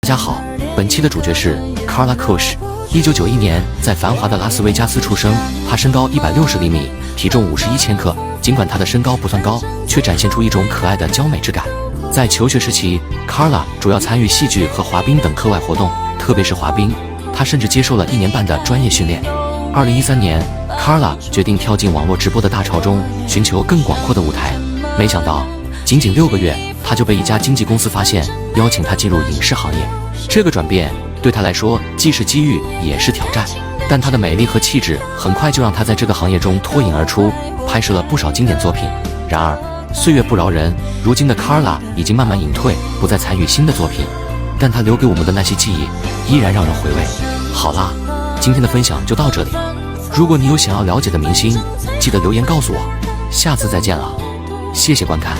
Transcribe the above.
家好，本期的主角是 Carla Kush。1991年在繁华的拉斯维加斯出生，她身高160厘米，体重51千克。尽管她的身高不算高，却展现出一种可爱的娇美之感。在求学时期 ，Carla 主要参与戏剧和滑冰等课外活动，特别是滑冰，她甚至接受了1年半的专业训练。2013年 ，Carla 决定跳进网络直播的大潮中，寻求更广阔的舞台。没想到，仅仅6个月，她就被一家经纪公司发现，邀请她进入影视行业。这个转变对她来说既是机遇也是挑战，但她的美丽和气质很快就让她在这个行业中脱颖而出，拍摄了不少经典作品。然而，岁月不饶人，如今的 Carla 已经慢慢隐退，不再参与新的作品，但她留给我们的那些记忆依然让人回味。好啦，今天的分享就到这里。如果你有想要了解的明星，记得留言告诉我。下次再见了，谢谢观看。